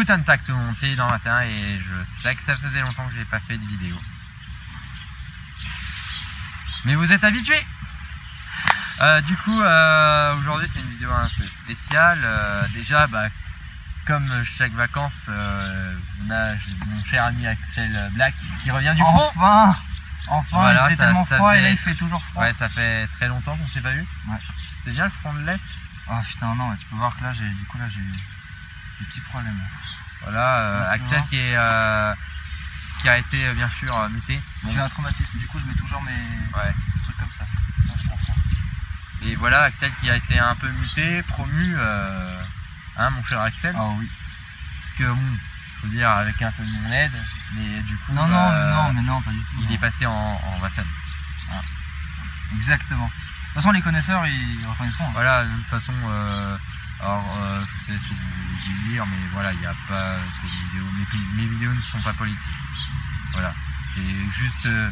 Guten Tag tout le monde, c'est dans matin et je sais que ça faisait longtemps que j'ai pas fait de vidéo. Mais vous êtes habitués. Du coup, aujourd'hui c'est une vidéo un peu spéciale. Déjà, comme chaque vacances, on a mon cher ami Axel Black qui revient du front. Enfin, voilà, il faisait tellement froid et là il fait toujours froid. Ouais, ça fait très longtemps qu'on s'est pas vu. Ouais. C'est bien le front de l'Est. Ah putain non, tu peux voir que là j'ai des petits problèmes. Voilà, Axel qui a été bien sûr muté. Bon. J'ai un traumatisme, du coup je mets toujours mes trucs comme ça. Et voilà, Axel qui a été un peu muté, promu, hein, mon cher Axel. Ah oui. Parce que bon, faut dire avec un peu de mon aide, mais du coup. Non, mais non, pas du tout. Il est passé en Waffen. Ah. Exactement. De toute façon, les connaisseurs ils reconnaîtront. Hein. Voilà, de toute façon, alors je sais ce que vous voulez dire, mais voilà, il n'y a pas ces vidéos. Mes vidéos ne sont pas politiques. Voilà, c'est juste de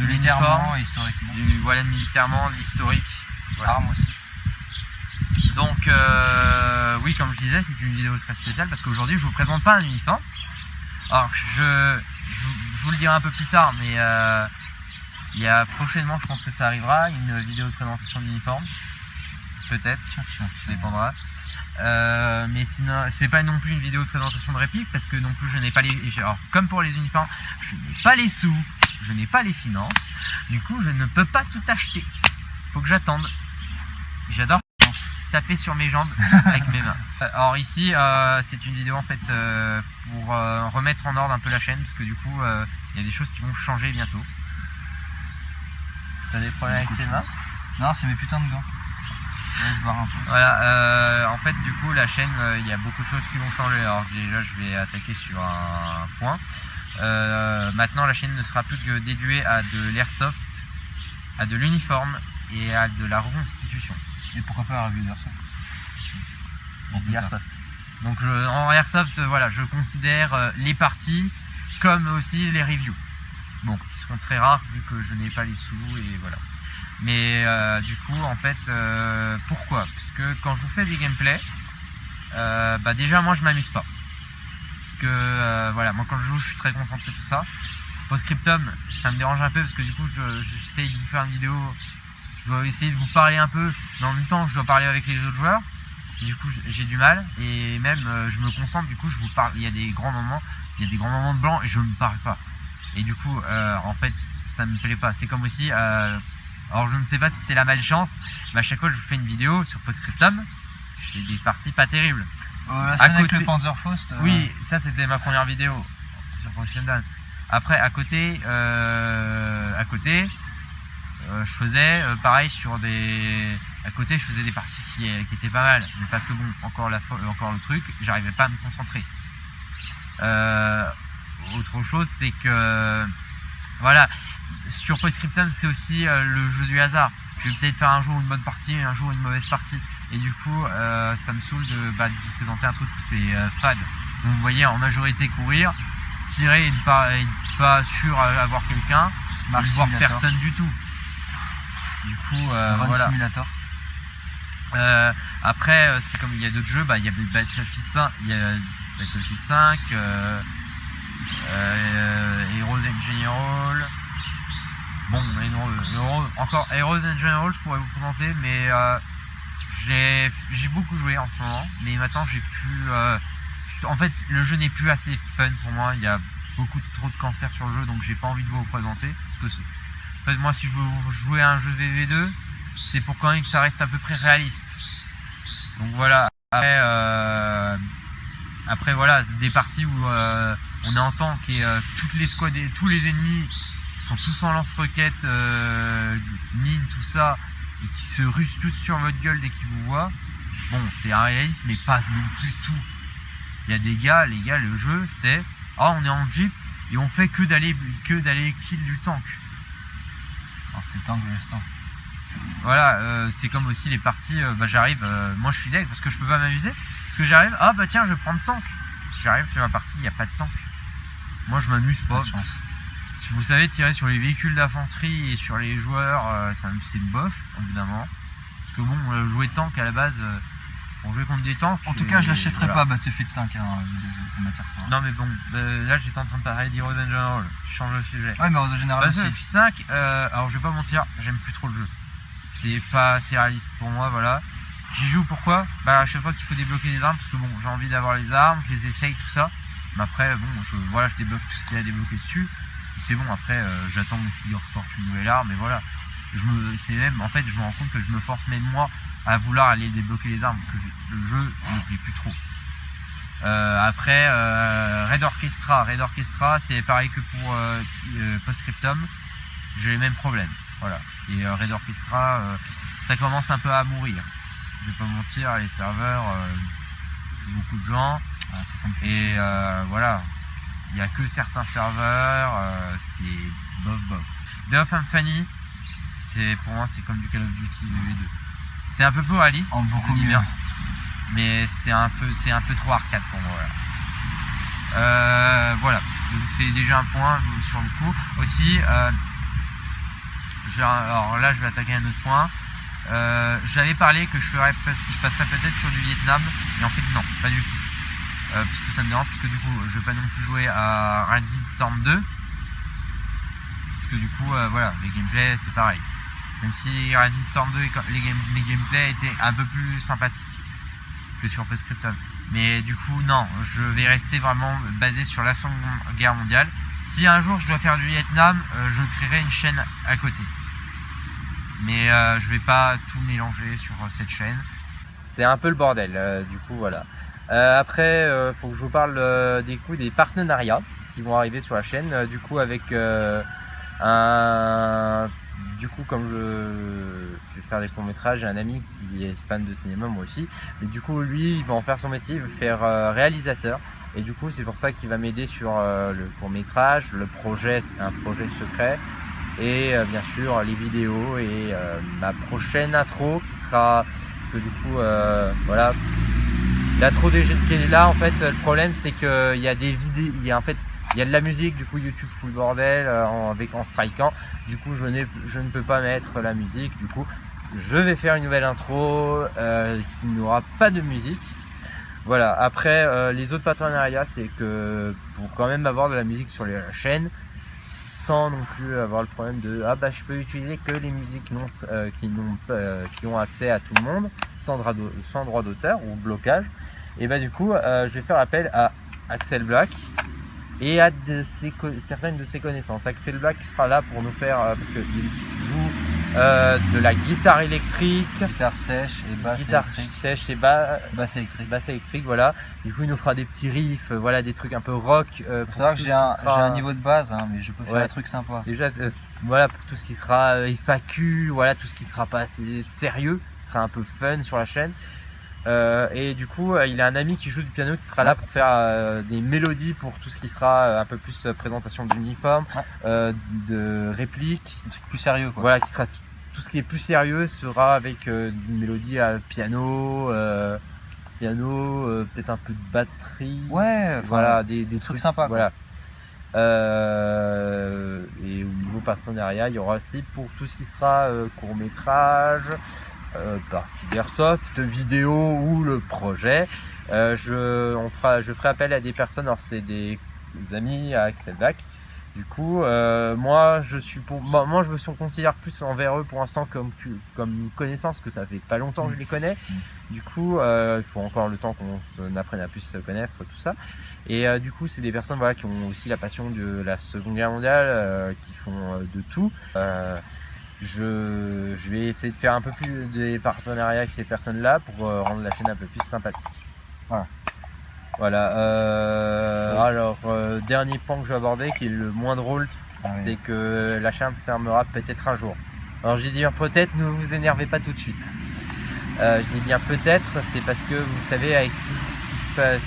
militairement et historiquement. Voilà, militairement, de l'historique. Voilà. Ah, moi aussi. Donc, oui, comme je disais, c'est une vidéo très spéciale parce qu'aujourd'hui, je vous présente pas un uniforme. Alors, je vous le dirai un peu plus tard, mais il y a prochainement, je pense que ça arrivera, une vidéo de présentation d'uniforme. Peut-être, ça dépendra. Mais sinon, c'est pas non plus une vidéo de présentation de réplique parce que non plus, je n'ai pas les. Alors, comme pour les uniformes, je n'ai pas les sous, je n'ai pas les finances. Du coup, je ne peux pas tout acheter. Faut que j'attende. J'adore taper sur mes jambes avec mes mains. Alors ici, c'est une vidéo en fait pour remettre en ordre un peu la chaîne parce que du coup, il y a des choses qui vont changer bientôt. T'as des problèmes avec tes mains? Non, c'est mes putains de gants. On se barre un peu. Voilà, en fait, du coup, la chaîne, il y a beaucoup de choses qui vont changer. Alors déjà, je vais attaquer sur un point. Maintenant, la chaîne ne sera plus que dédiée à de l'airsoft, à de l'uniforme et à de la reconstitution. Et pourquoi pas la revue d'Airsoft? Airsoft. Donc en Airsoft, voilà, je considère les parties comme aussi les reviews. Bon, qui seront très rares vu que je n'ai pas les sous et voilà. Mais du coup, en fait, pourquoi? Parce que quand je vous fais des gameplays, déjà moi je m'amuse pas. Parce que voilà, moi quand je joue, je suis très concentré tout ça. Post-scriptum, ça me dérange un peu parce que du coup, j'essaye de vous faire une vidéo. Je dois essayer de vous parler un peu, mais en même temps je dois parler avec les autres joueurs. Et du coup j'ai du mal et même je me concentre, du coup je vous parle. Il y a des grands moments de blanc et je ne me parle pas. Et du coup en fait ça me plaît pas. C'est comme aussi, alors je ne sais pas si c'est la malchance, mais à chaque fois que je vous fais une vidéo sur Post-scriptum, j'ai des parties pas terribles. La scène avec le Panzerfaust. Oui, ça c'était ma première vidéo sur Post-scriptum. Après à côté, je faisais pareil sur des. À côté, je faisais des parties qui étaient pas mal, mais parce que bon, encore le truc, j'arrivais pas à me concentrer. Autre chose, c'est que voilà, sur Post-scriptum, c'est aussi le jeu du hasard. Je vais peut-être faire un jour une bonne partie, un jour une mauvaise partie, et du coup, ça me saoule de vous présenter un truc où c'est fade. Vous me voyez en majorité courir, tirer et ne pas sûr à avoir quelqu'un, ne voir personne du tout. Du coup, voilà. Simulator. Après, c'est comme il y a d'autres jeux, il y a Battlefield 5, Heroes and General. Bon, encore Heroes and General, je pourrais vous présenter, mais j'ai beaucoup joué en ce moment, mais maintenant j'ai plus. En fait, le jeu n'est plus assez fun pour moi. Il y a trop de cancer sur le jeu, donc j'ai pas envie de vous présenter. Parce que en fait, moi, si je veux jouer à un jeu VV2, c'est pour quand même que ça reste à peu près réaliste. Donc voilà. Après voilà, c'est des parties où on est en tank et toutes les squads, tous les ennemis sont tous en lance-roquettes, mine, tout ça, et qui se rusent tous sur votre gueule dès qu'ils vous voient. Bon, c'est un réalisme, mais pas non plus tout. Il y a des gars, les gars, le jeu, c'est on est en jeep et on fait que d'aller kill du tank. C'était le tank de l'instant. Voilà, c'est comme aussi les parties, j'arrive, moi je suis deck parce que je peux pas m'amuser. Parce que j'arrive, tiens, je vais prendre tank. J'arrive sur la partie, il n'y a pas de tank. Moi je m'amuse pas. Si vous savez tirer sur les véhicules d'infanterie et sur les joueurs, c'est bof, évidemment. Parce que bon, jouer tank à la base, Pour jouer contre des tanks. En tout cas, je l'achèterai pas Battlefield 5, hein, ça m'attire pas. Non mais bon, là j'étais en train de parler d'Heroes and General, je change le sujet. Ouais, mais Heroes and General aussi. Battlefield 5, alors je vais pas mentir, j'aime plus trop le jeu. C'est pas assez réaliste pour moi, voilà. J'y joue pourquoi? Bah à chaque fois qu'il faut débloquer des armes, parce que bon, j'ai envie d'avoir les armes, je les essaye, tout ça. Mais après, bon, je débloque tout ce qu'il y a à débloquer dessus. C'est bon, après, j'attends qu'il ressorte une nouvelle arme, et voilà. En fait, je me rends compte que je me force même moi à vouloir aller débloquer les armes, que le jeu ne me plaît plus trop. Après, Red Orchestra, c'est pareil que pour Postscriptum, j'ai les mêmes problèmes. Voilà. Et Red Orchestra, ça commence un peu à mourir. Je vais pas mentir, les serveurs, beaucoup de gens. Ah, ça me fait et chier, voilà, il n'y a que certains serveurs, c'est bof. Day of Infamy, pour moi, c'est comme du Call of Duty VV2. C'est un peu plus réaliste, en beaucoup mieux. Bien, mais c'est un peu trop arcade pour moi. Voilà, donc c'est déjà un point sur le coup. Aussi, alors là, je vais attaquer un autre point. J'avais parlé que je passerais peut-être sur du Vietnam, mais en fait non, pas du tout. Parce que ça me dérange, parce que du coup je vais pas non plus jouer à Rising Storm 2, parce que du coup voilà, les gameplays c'est pareil, même si Rising Storm 2 les gameplays étaient un peu plus sympathiques que sur Postscriptum, mais du coup non, je vais rester vraiment basé sur la Seconde Guerre mondiale. Si un jour je dois faire du Vietnam, je créerai une chaîne à côté, mais je vais pas tout mélanger sur cette chaîne, c'est un peu le bordel, du coup voilà. Après, faut que je vous parle des partenariats qui vont arriver sur la chaîne. Du coup, avec comme je vais faire des courts-métrages, j'ai un ami qui est fan de cinéma, moi aussi. Mais du coup, lui, il va en faire son métier, il va faire réalisateur. Et du coup, c'est pour ça qu'il va m'aider sur le court-métrage, le projet, c'est un projet secret. Et bien sûr, les vidéos et ma prochaine intro qui sera... que du coup, voilà... L'intro qui est là, en fait, le problème c'est qu'il y a des vidéos, il y a de la musique, du coup YouTube fout le bordel en strikant. Du coup je ne peux pas mettre la musique, du coup je vais faire une nouvelle intro qui n'aura pas de musique. Voilà, après les autres partenariats, c'est que pour quand même avoir de la musique sur la chaîne, sans non plus avoir le problème de je peux utiliser que les musiques qui ont accès à tout le monde, sans droit d'auteur ou blocage. Et du coup je vais faire appel à Axel Black et à certaines de ses connaissances. Axel Black sera là pour nous faire, parce qu'il joue de la guitare électrique, guitare sèche et basse électrique, voilà. Du coup il nous fera des petits riffs, voilà, des trucs un peu rock. Faut savoir que j'ai un niveau de base, hein, mais je peux faire des trucs sympas. Déjà voilà, pour tout ce qui sera FAQ, voilà, tout ce qui sera pas assez sérieux, qui sera un peu fun sur la chaîne. Et du coup il a un ami qui joue du piano qui sera là pour faire des mélodies pour tout ce qui sera un peu plus présentation d'uniforme, de répliques, un truc plus sérieux quoi. Voilà, qui sera tout ce qui est plus sérieux sera avec une mélodie à piano, peut-être un peu de batterie, voilà, des trucs sympas, voilà. Et au niveau partenariat, il y aura aussi pour tout ce qui sera court métrage, partie d'airsoft, vidéo ou le projet. Je ferai appel à des personnes, alors c'est des amis à Axel Black. Du coup, moi je me considère plus envers eux pour l'instant comme une connaissance, que ça fait pas longtemps que je les connais. Du coup, il faut encore le temps qu'on apprenne à plus se connaître, tout ça. Et du coup, c'est des personnes voilà, qui ont aussi la passion de la Seconde Guerre mondiale, qui font de tout. Je vais essayer de faire un peu plus des partenariats avec ces personnes-là pour rendre la chaîne un peu plus sympathique. Voilà. Alors, dernier point que je vais aborder, qui est le moins drôle, c'est que la chaîne fermera peut-être un jour. Alors, j'ai dit bien peut-être, ne vous énervez pas tout de suite. Je dis bien peut-être, c'est parce que vous savez, avec tout ce qui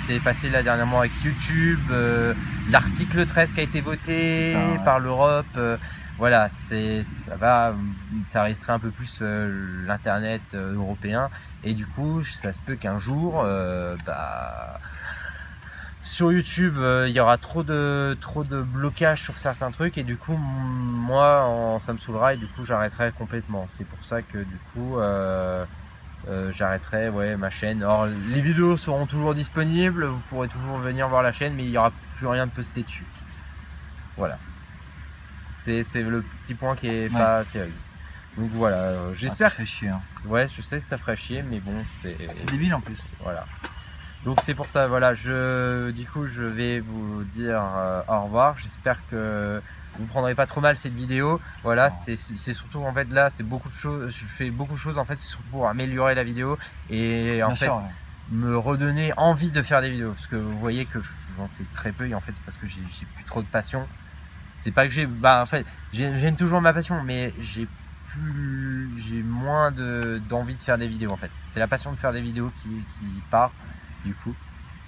s'est passé là dernièrement avec YouTube, l'article 13 qui a été voté par l'Europe, voilà, ça restreint un peu plus l'internet européen, et du coup ça se peut qu'un jour sur YouTube il y aura trop de blocage sur certains trucs, et du coup moi ça me saoulera, et du coup j'arrêterai complètement. C'est pour ça que du coup j'arrêterai ma chaîne. Alors les vidéos seront toujours disponibles, vous pourrez toujours venir voir la chaîne, mais il n'y aura plus rien de posté dessus. Voilà. C'est le petit point qui est pas terrible. Donc voilà, j'espère ça fait chier, hein. Ouais, je sais que ça ferait chier, mais bon, c'est débile en plus. Voilà. Donc c'est pour ça, voilà, du coup, je vais vous dire au revoir. J'espère que vous ne prendrez pas trop mal cette vidéo. Voilà, c'est surtout en fait là, c'est beaucoup de choses. Je fais beaucoup de choses en fait, c'est surtout pour améliorer la vidéo et en fait me redonner envie de faire des vidéos. Parce que vous voyez que j'en fais très peu et en fait c'est parce que j'ai plus trop de passion. C'est pas que j'ai, en fait, j'ai toujours ma passion, mais j'ai moins d'envie de faire des vidéos en fait. C'est la passion de faire des vidéos qui part du coup.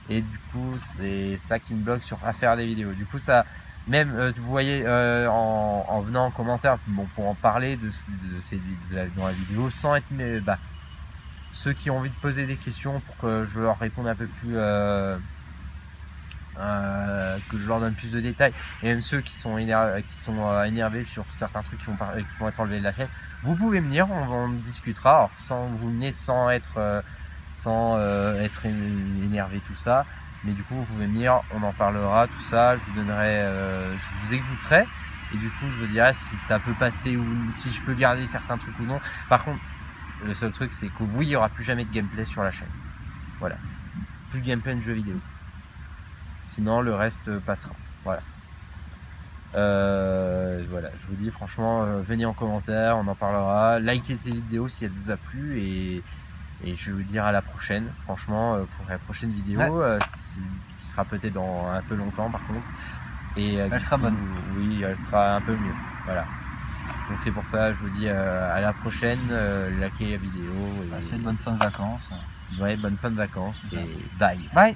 Et du coup, c'est ça qui me bloque à faire des vidéos. Du coup, ça, même vous voyez en venant en commentaire, pour en parler dans la vidéo, sans être ceux qui ont envie de poser des questions pour que je leur réponde un peu plus. Que je leur donne plus de détails, et même ceux qui sont énervés sur certains trucs qui vont être enlevés de la chaîne, vous pouvez venir, on discutera. Alors vous venez sans être énervé tout ça, mais du coup vous pouvez venir, on en parlera tout ça, je vous écouterai et du coup je vous dirai si ça peut passer ou si je peux garder certains trucs ou non. Par contre, le seul truc c'est que oui, il n'y aura plus jamais de gameplay sur la chaîne. Voilà, plus de gameplay de jeux vidéo. Sinon, le reste passera. Voilà. Voilà, je vous dis franchement, venez en commentaire, on en parlera. Likez ces vidéos si elle vous a plu et je vais vous dire à la prochaine. Franchement, pour la prochaine vidéo, qui sera peut-être dans un peu longtemps par contre. Et elle sera bonne. Oui, elle sera un peu mieux. Voilà. Donc c'est pour ça, je vous dis à la prochaine. Likez la vidéo. C'est une bonne fin de vacances. Ouais, bonne fin de vacances et bye. Bye.